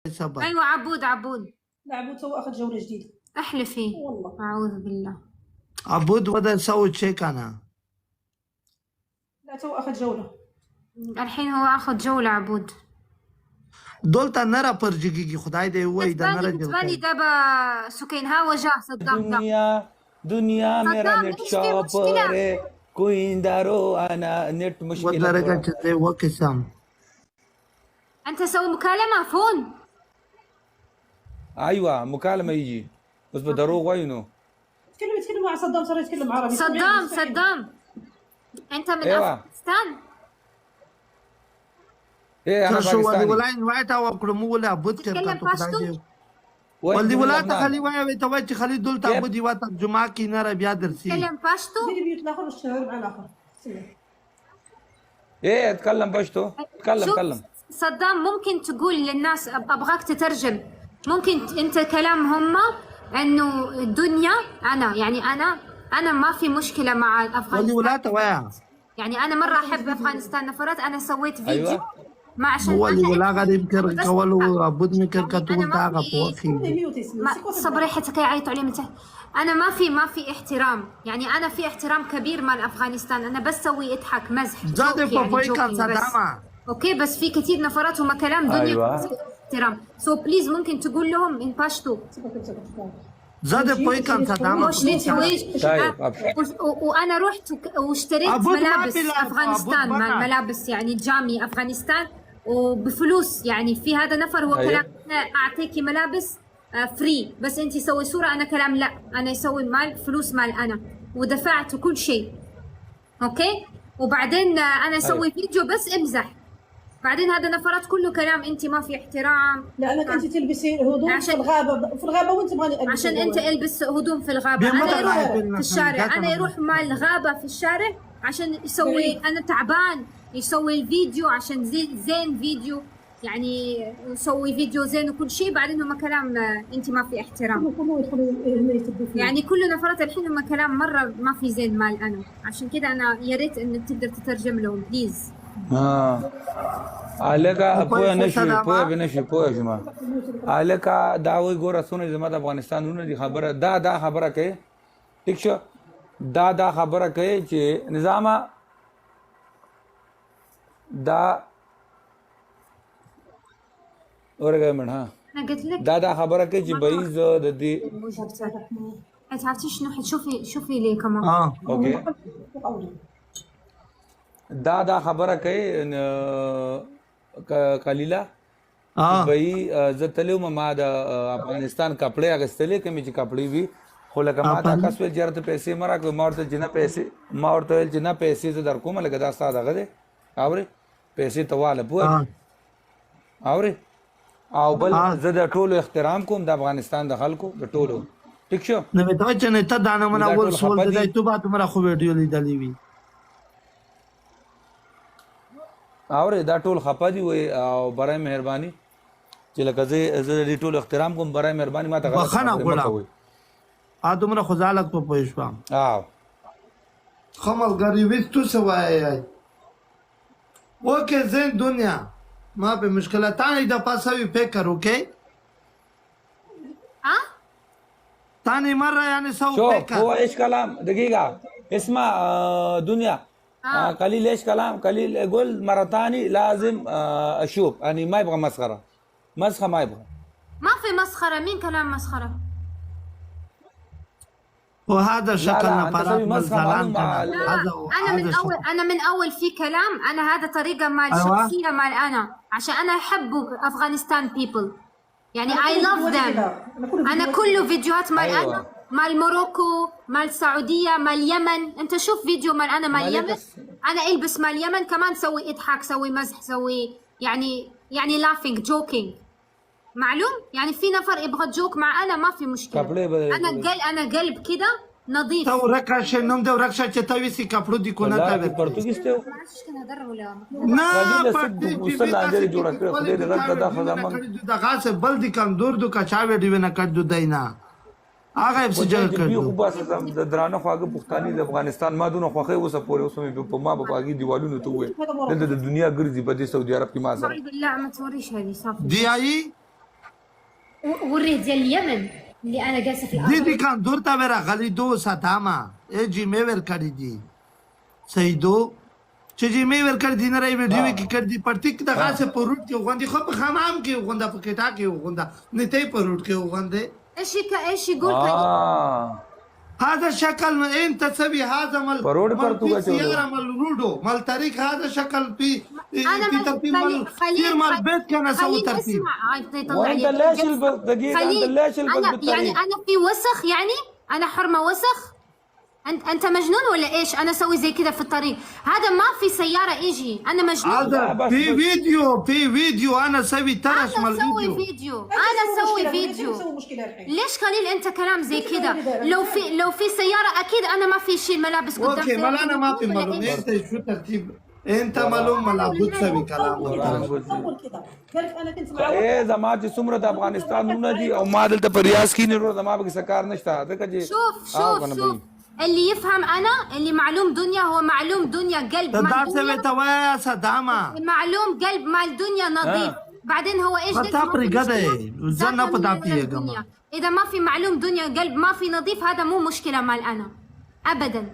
سبب. ايوه عبود لا عبود تو اخذ جوله جديده. احلفي والله اعوذ بالله. عبود وده نسوي تشيك انا. لا تو اخذ جوله. الحين هو اخذ جولة عبود. دولتا نرى برجيجي خداي دي وي ده نرى بالي دابا سكين ها وجه صدام दुनिया मेरा صدام नेट ايش في शॉप مشكلة؟ है कोई दारो انا नेट مشكلة ودرجة زي وكسام. انت سوي مكالمة فون. ايوه مكالمة يجي بس بدروغ وينه يتكلم مع صدام صار يتكلم عربي. صدام انت من ايوه افغانستان؟ ايه انا شو ولي باكستاني ولا إن وايتا وكرمو ولا عبود تتكلم كرتو باشتو؟ خداي دي. وين ولي من ولا لبنان تخلي ويا بيتوجه خلي دولتا كيف؟ عبودي واتا جماكي نرى بيادرسي. تتكلم باشتو؟ ديري ميوت الاخر والشهر مع الاخر. ايه اتكلم بشتو شوف اتكلم صدام ممكن تقول للناس ابغاك تترجم. ممكن انت كلام هم انه الدنيا انا يعني انا ما في مشكلة مع ولي افغانستان. ولا تويا. يعني انا مرة احب افغانستان نفرت. انا سويت فيديو ايوه ما عشان هو اللي ولا انا غريب كر كولو عبود مكر يعني كتول انا ما تاغا في بوخي. ميوت اسمي صبري حتى كي يعيطوا علي متى. انا ما في احترام. يعني انا في احترام كبير مال افغانستان. انا بس سوي اضحك مزح زاد جوك يعني بابوي كان جوكينج بس. صدامة. اوكي بس في كثير نفرات هم كلام دنيا ايوه احترام. سو بليز ممكن تقول لهم ان باشتو. زاد بابوي كان صدامة. وش ويش طيب ابشر وانا رحت واشتريت عبود ما ملابس في لعب، افغانستان عبود برا. ملابس يعني جامي افغانستان وبفلوس. يعني في هذا نفر هو أيوة. كلام أنا اعطيكي ملابس فري بس انت سوي صوره. انا كلام لا انا يسوي مال فلوس مال انا ودفعت كل شيء. اوكي وبعدين انا اسوي فيديو بس امزح. بعدين هذا نفرات كله كلام انت ما في احترام. لانك انت تلبسي هدوم عشان- في الغابه وانت تبغاني عشان انت البس هدوم في الغابه. بيوم انا مرة يروح رايح في الشارع. انا يروح مع الغابه في الشارع عشان يسوي انا تعبان يسوي الفيديو عشان زين فيديو يعني يسوي فيديو زين وكل شيء. بعدين هم كلام انت ما في احترام. كلهم يدخلوا هنا يتبوا فيه. يعني كل نفرات الحين هم كلام مره ما في زين مال انا. عشان كده انا يا ريت انك تقدر تترجم لهم بليز. الکا پوهه نشي صدامه. پوهه بنشي پوهه شما الکا دا وی ګوره سونه زما د افغانستانونه دي خبره دا خبره کوي ٹھیک شو دا خبره کوي چې نظام دا اورګه من ها انا قلت لك دا خبره کوي چې بایز د دې انت عرفتي شنو شوفي لي كمان. اوكي دا خبره کوي قلیلا بای زه تلم ما د افغانستان کپڑے اغستلې کوم چې کپڑے وی خو لکه ما تا کس ویل چیرته پیسې مرا کوم مورته جنا پیسې ما ورته جنا پیسې زه در کوم لکه دا ساده غده اوري پیسې تواله پوه اوري او بل زه د ټولو احترام کوم د افغانستان د خلکو د ټولو ٹھیک شو نه مې ته چې نه ته دانه من اول سوال د تو بعد مرا خو ویډیو لیدلې وی. اوري دا ټول خپه دي وي او برای مهرباني چې لکه زه د ټولو احترام کوم برای مهرباني ما ته غلط بخښنه خبرې مه وکړه. کوئ. دومره خو ځالک په پوه شوم. خمل غریبی تو سوای اوکے زين دنیا ما في مشكلة تاني ده باسوي فكر اوكي تاني مرة يعني سوي شوف فكر. هو ايش كلام دقيقة اسمع دنيا قليل ايش كلام قليل يقول مرة ثانية لازم اشوف يعني ما يبغى مسخرة ما يبغى. ما في مسخرة. مين كلام مسخرة؟ وهذا شكلنا أنت تسوي مسخرة مع انا من اول في كلام. انا هذا طريقه مال شخصيه مال انا عشان انا احب افغانستان بيبل يعني اي لاف ذم. انا كله فيديوهات مال انا مال موروكو مال السعوديه مال اليمن. انت شوف فيديو مال انا مال اليمن. انا البس مال اليمن كمان سوي اضحك سوي مزح سوي يعني لافينج جوكينج معلوم. يعني في نفر يبغى جوك مع انا ما في مشكله. انا قلب كده نظيف. تو رکش نوم دو رکش چې توي سي کپړو دي کو نه تا پرتګیز ته نه پرتګیز مستل انځري جوړ کړ خو دې غلط دا خدامت دا غاس بل دي کم دور دو کا چا ویډیو نه کډو داینا هغه څه جوړ بیا خو کړو. بس د درانه خواږه پښتاني د افغانستان ما دونه خوخه اوسه پورې اوسه په ما په باغي دیوالونو ته وې د دنیا ګرځي په دې سعودي عرب کې ما سره بالله ما توريش هذه صافي. دي اي وريه ديال اليمن اللي انا جالسه في الارض. دي كان دورتا ورا غالي دو ساتاما اجي ميور کړی دي صحیح دو چې جی ميور کړی دي نه راي ویډیو کې کړی دي پرتیک د غاسه پروت کې وغوندي خو په خمام کې وغوندا په کټا کې وغوندا نته پروت کې وغوندي ايش يقول هذا شكل انت تسوي هذا مال فرود برتوغا سيارة مال رودو مال طريق هذا شكل في ترتيب مال كثير مال بيت كان اسوي ترتيب وانت ليش دقيقة انت ليش بالطريق يعني انا في وسخ يعني انا حرمة وسخ انت مجنون ولا ايش؟ انا اسوي زي كذا في الطريق هذا ما في سيارة اجي انا مجنون هذا في فيديو انا اسوي ترش مال فيديو انا اسوي فيديو ليش قليل انت كلام زي كذا لو في سيارة اكيد انا ما في شيء ملابس قدام اوكي مال انا ما في معلوم انت شو ترتيب انت معلوم ملابس تسوي كلام انا كنت مع ايه زما چې څومره د افغانستان نونه دي او ما دلته په ریاض کې نه زما به سکار نشته ځکه چې شوف اللي يفهم انا اللي معلوم دنيا هو معلوم دنيا قلب مال دنيا صدامة معلوم قلب مال دنيا نظيف بعدين هو ايش اذا ما في معلوم دنيا قلب ما في نظيف هذا مو مشكلة مال انا ابدا.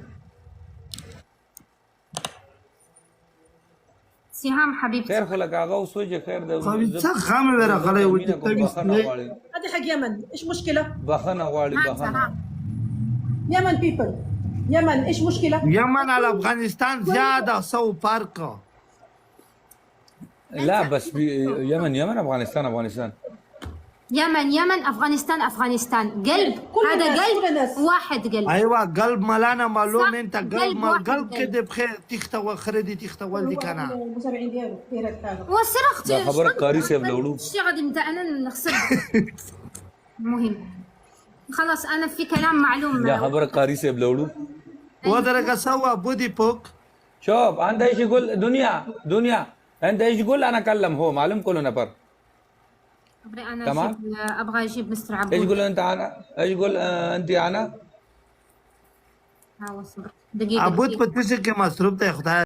سهام حبيبتي خير خلك هغه وسوجه خير ده خبيثه خامه ورا غلي وتبي هذه حق يمن ايش مشكلة؟ بخنه غالي بخنه يمن بيبل يمن ايش مشكلة؟ يمن على افغانستان زيادة سو فارقة لا بس يمن افغانستان يمن افغانستان قلب هذا قلب واحد قلب ايوه قلب مالانا معلوم انت قلب مال قلب كده بخير تختوى خردي تختوى اللي كان المتابعين ديالو دايره الحاجه وسرقت ده خبرك قاري سيب لولو شي غادي نبدا انا نخسر المهم خلاص انا في كلام معلوم ده خبرك قاري سيب لولو ودرك سوى بودي بوك شوف انت ايش يقول دنيا انت ايش يقول انا اكلم هو معلوم كله نفر انا تمام ابغى اجيب مستر عبود ايش يقول انت انا ايش يقول انت انا دقيقه عبود بتمسك مصروف ده